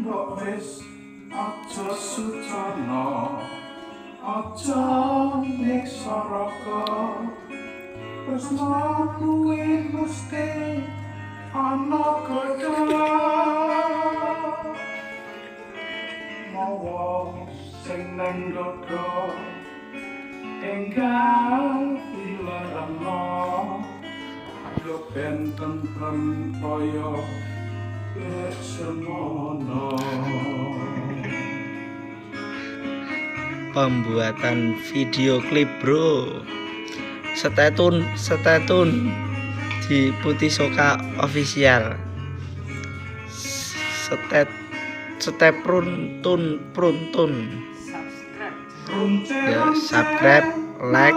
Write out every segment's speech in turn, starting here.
Mbok wis aja sucana, aja nyiksa raga. Tresna kuwi mesti ana godha. Mawa sing nang dodo enggal dilarangno. Yo ben tentrem kaya semono. Pembuatan video klip bro, stay tune di Putih Soka official. Stay pruntun ya, subscribe, like,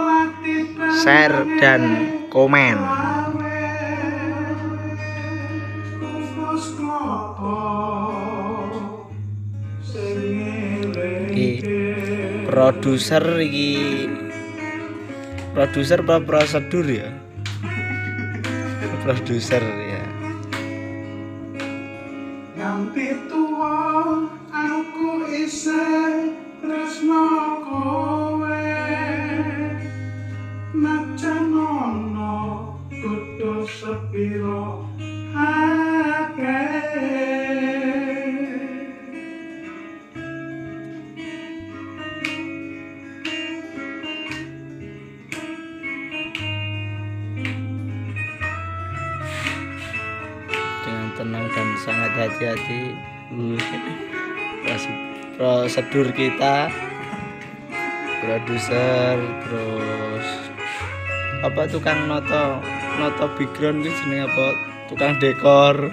share dan komen. Produser apa prosedur ya? Produser ya. Nganti tua aku isih tresno kowe, najan ono kudu sepiro akeh. Dengan tenang dan sangat hati-hati prosedur kita, produser, terus apa tukang noto background itu jenenge apa, tukang dekorasi.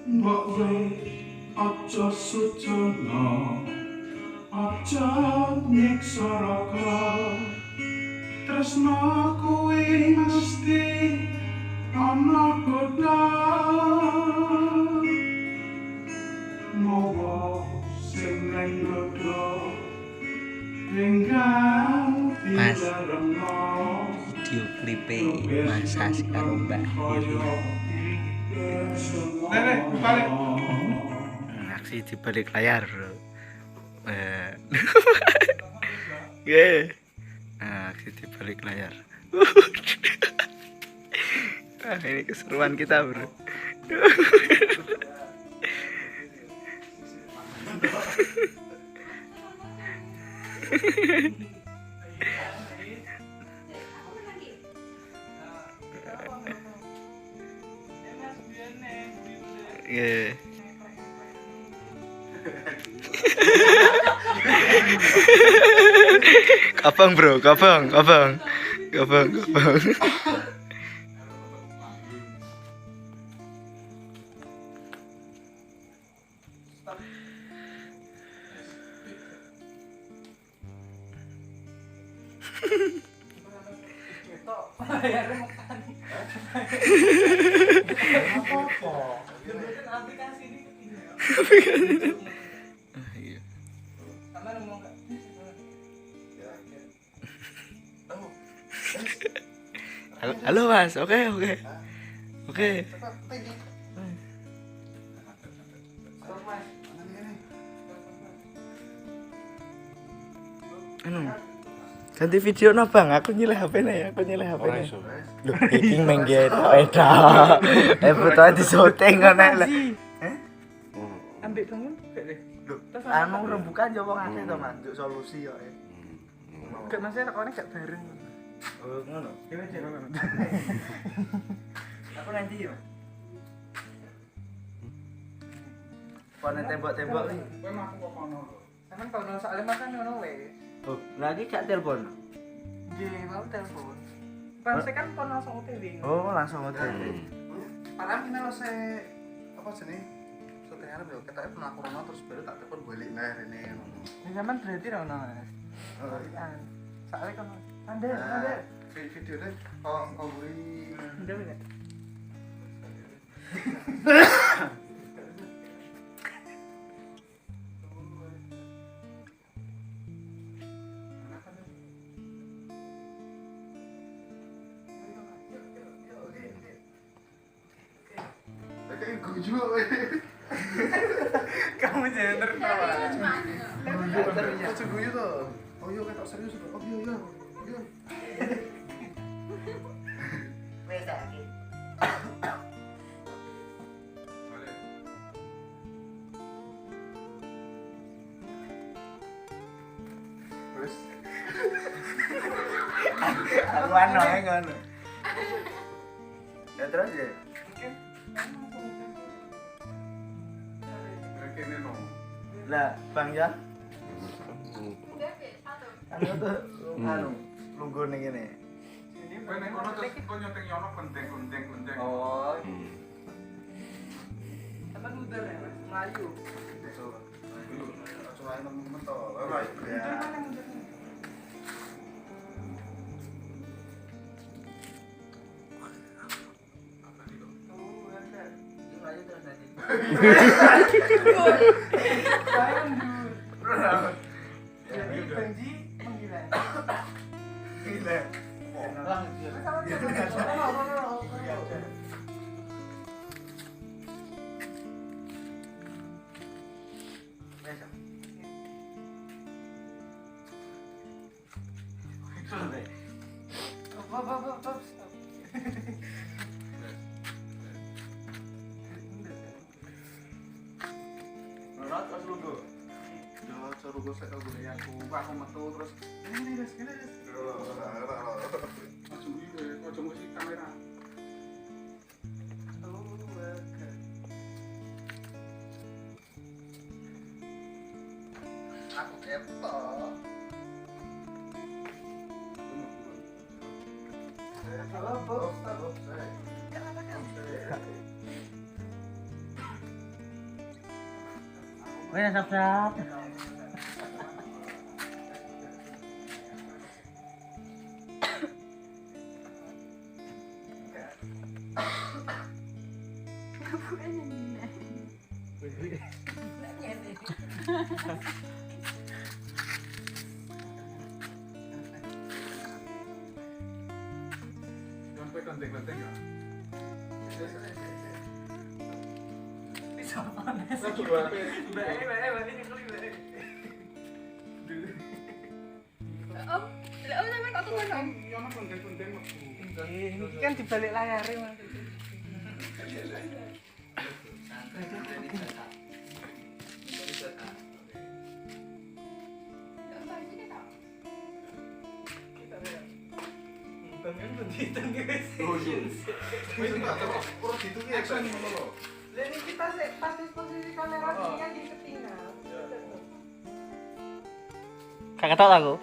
Mbok wis aja sucana, aja nyiksa raga. Tresna kuwi mesti ana godha. Mawa sing nang dodo enggal dilarangno. Video klipe masa karo Mbak Hiro. Aksi di balik layar bro. Aksi di balik layar. Ini keseruan kita bro. Kabang bro, kabang. Halo mas, oke. Ganti video no bang, aku nyileh HP nya. Loh, iki mengge eda. Foto di syuting kan lek. Ambek bangun gak deh. Anu rembukan yo wong akeh to, Mas. Njuk solusi yo. Gak masalah rekone gak bareng. Oh, ngono. Dewe cek ngono. Aku nanti yo. Pone tembok-tembok iki. Kowe mah kok kono lho. Sampeyan kalau soalnya makan ngono wis. Oh, lagi gak telepon. Nggih, mau telepon. Pasti kan pon langsung OTW. Oh, langsung OTW. Padahal ini lo apa jenis syutingan lho ketoke pun aku rono terus baru tak telepon balik lah rene ngono. Ini sampean berarti ra ono. Soalnya kan ada. Videone kok buri. Udah enggak? guju kowe. Kamu jangan tertawa. Aja guyu to. Oh iya ketok serius to. Oh iya. Iya. Wes iki. Wes. Aku anu ae ngono. Ya terus ya. Kene no. Lah, Bang Jan. Anu tuh anu lungguh ning kene. Kowe nek kono terus kowe nyoteng yono penting. Oh. Teman udah ya, Mas. Melayu. Betul. Aja wae temen to. Ora ya. Melayu terus nanti. Saya mundur. Jadi benci menggila. Gila. Lang. Menurut pas lungguh. Yo suruh gue sek gue aku metu terus ini guys. Ojo musik kamera. Aku kepo. Halo, Bos. Wes sap-sap. Sampai penting ya. Yono penting. Ini kan di balik layar Mas. Bangun benditan guys. Oh iya. Wis enggak terus ora ditungi action ngono lho. Lah ini kita pas posisi kamera ini kan di ketinggal. Kakak tahu aku.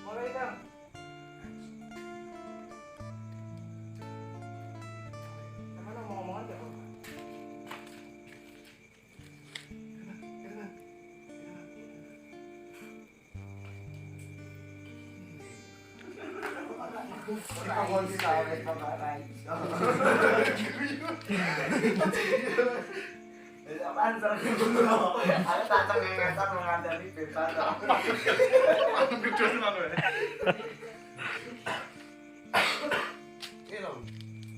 Mulai Bang. Mana mau ngomong aja Bang? Aku bisa wes pemarai. Apaan serem dulu? Aku tak cengengesan mengandani bebas. Gede tenan wae. Iki lho.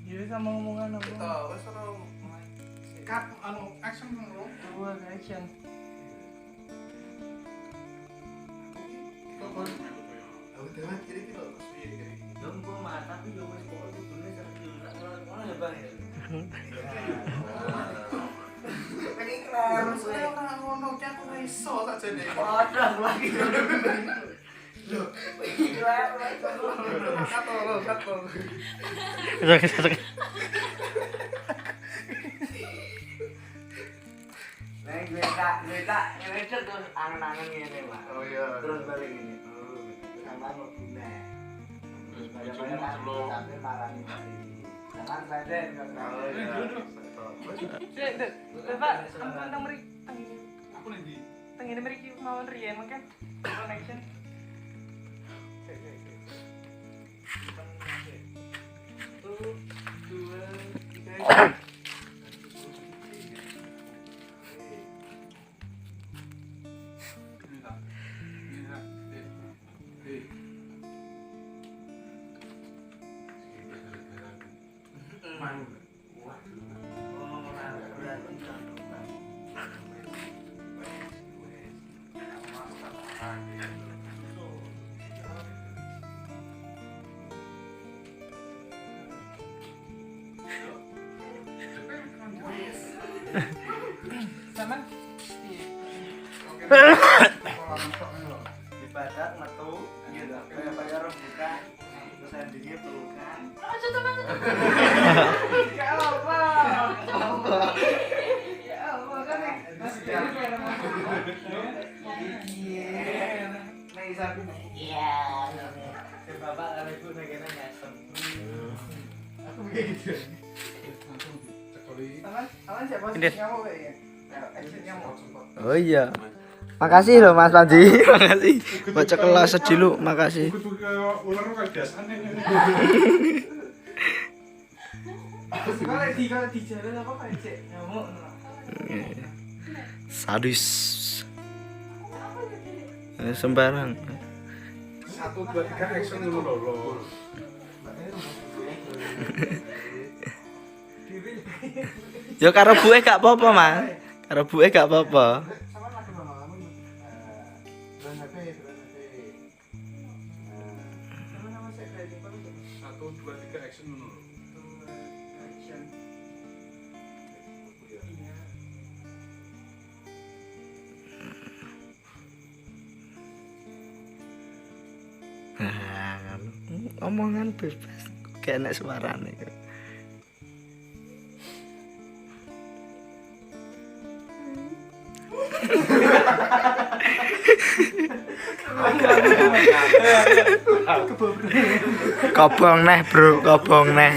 Iya sama ngomongan apa? Kita wis ora mulai. Cut anu action lho. Dua action. Kok kon Aku dewe kiri iki lho terus piye kiri. Dongko mah tapi yo wis kok kudune serius. Ngono ya, Bang ya. Pengen Terus keren. ora ngono ki aku ora iso tak jane. Padahal lagi. Loh, iki wae. Kato. Nek gue tak ngecek terus angen-angen ngene, Pak. Oh iya. Terus balik ini. Oh, sama kok guna. wis Banyak bojomu kan celuk. tapi marani balik. Jangan badan kan. Oh iya. Cek, Bapak, tentang meri. Aku ning ndi? Tengene mriki mawon riyen mungkin connection. Satu, dua, tiga. Ini tak. Ini tak. Sampean di badak metu gitu kayak bayar buka terus endingnya pelukan ya Allah. Ya Allah kan masih iya bapak kali ibu negara ngasem Aku begitu. Langsung cekoli. Aman siapa sih Ini. nyamuk kayaknya? Exit nyamuk. oh iya makasih loh Mas Panji makasih baca kelas sedih makasih Kudu kayak ular kayak biasanya. Kalau di jalan apa kayak cek nyamuk. sadis sembarang 1 2 3 action dulu lho. yo karo buke gak apa-apa Mas karo buke gak apa-apa Sama lagi lama-lama. Bulan HP. Sama-sama saya kayak gitu. 1 2 3 action dulu. Action. Iya. Nah, omongan bebas kayak enak suarane kobong neh bro kobong neh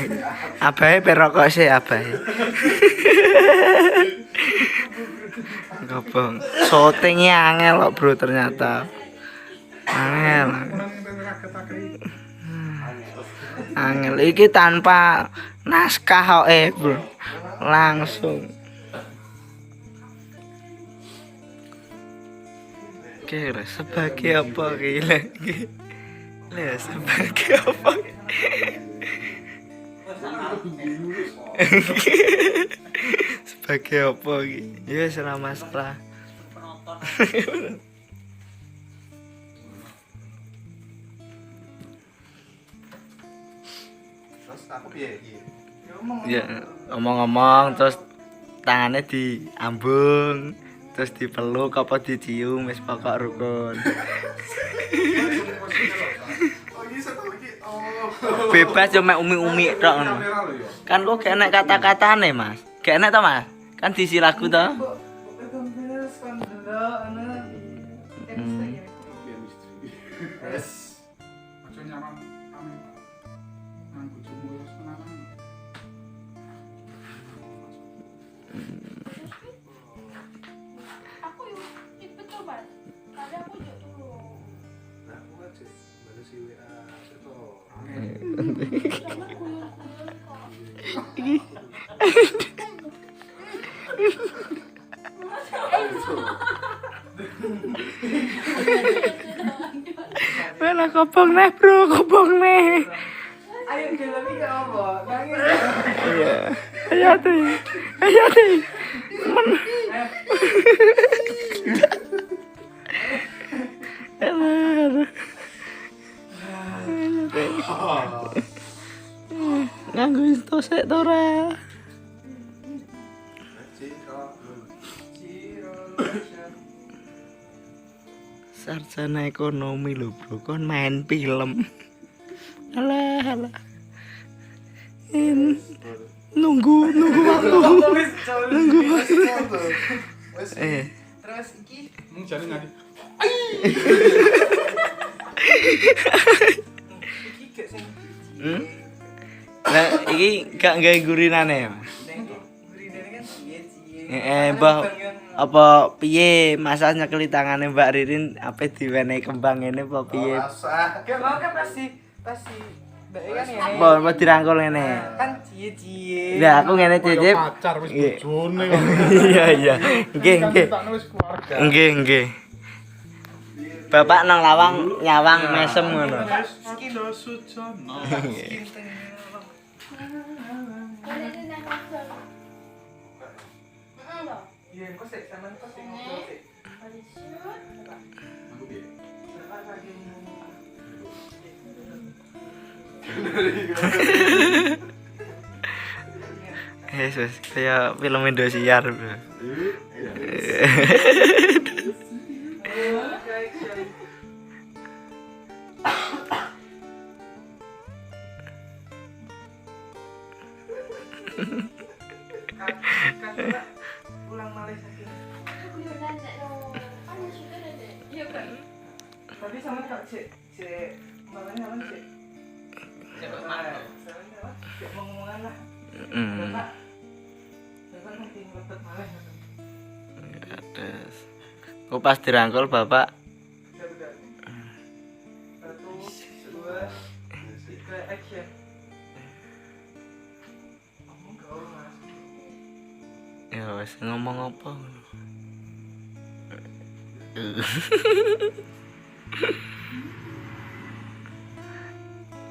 abahe perokok sih abahe kobong syutingnya angel kok bro ternyata angel Kurang raket-raket. angel iki tanpa naskah kok bro langsung kira sebagai apa gila lah sebagai apa sebagai apa gitu ya selama setelah Terus aku piye iki? ya ngomong-ngomong terus tangannya diambung terus dipeluk apa dicium wis pokok rukun Oh iya satu lagi. Oh. bebas cuma umi-umi tok ngono. Kamera lho ya. Kan kok gak enak kata-katane Mas gak enak to Mas kan diisi lagu to Yes. Aja nyaman kami. Nang bojomu wis tenanan. Aku yuk ikut coba. Tadi aku juga turun. Nah, aku kan sih baru si WA itu. Jangan kuyur-kuyur kok. Wela kobong neh bro kobong neh Ayo dalam ini apa? Nangis. iya ayo teh Aduh. Nganggo itu sik to ora. Sarjana ekonomi lho, Bro. Kon main film. Alah. Nunggu waktu. Nunggu waktu. Terus iki Mung jane ngadi. iki gak sing Lah iki gak gawe gurinane, Mas. gurine kan cie-cie. Mbah apa piye masa nyekeli tangane Mbak Ririn apa diwenehi kembang ngene apa piye? Rasa. Gak mau kan pasti Mbak kan ya. Apa dirangkul ngene? Kan cie-cie. Lah aku ngene cicip. Pacar wis Iya. bojone. Iya. Nggih. Wis keluarga. Nggih. Bapak nang lawang nyawang mesem ngono. Iki lho sujono. Boleh ni nak ngobrol. Loh. Iya, kok sih sampean kok sih ngobrol sih. Boleh shoot. Coba. Aku piye? Sampean lagi Yesus, kayak film Indosiar. Bro. pulang Malaysia sini. Aku yang nenek dong. Kan yang shoot nenek. Iya kan? Tapi sama kak cek makanya sama cek. Cek mana? Cek ngomong-ngomongan lah. Bapak. Bapak nanti ngelepet malah. Terus, kok pas dirangkul bapak? Udah. 1, 2, 3, action. Ngomong gaul mas. Ya wes ngomong apa?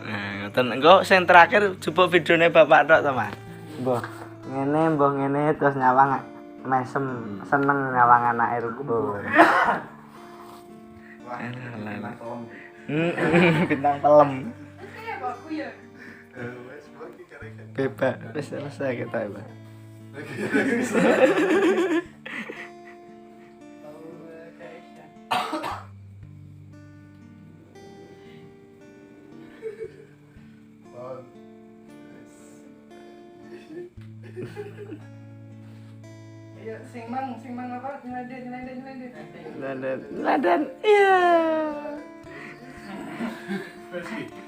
Nah, ngoten engko sing terakhir jupuk videone bapak tok to, Mas. Mbah ngene terus nyawang mesem seneng nyawang anake rukun. Wah, enak tolong. Bintang pelem. Terus kayak apa aku ya? Wes lagi karek. Bebas wis selesai kita, Pak. Iya, sing mang apa? Nyelendit. Ladan. Iya.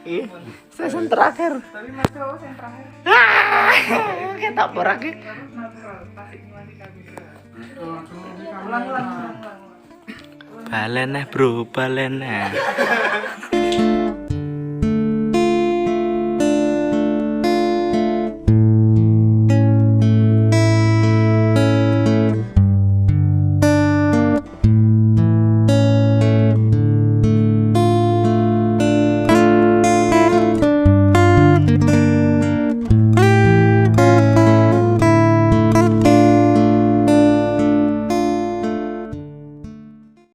Ih, season terakhir. Tapi mas cowok yang terakhir. Kita porak ya. Harus natural, pasti nyelendit kami. Langsung Ulang. Balen bro, balen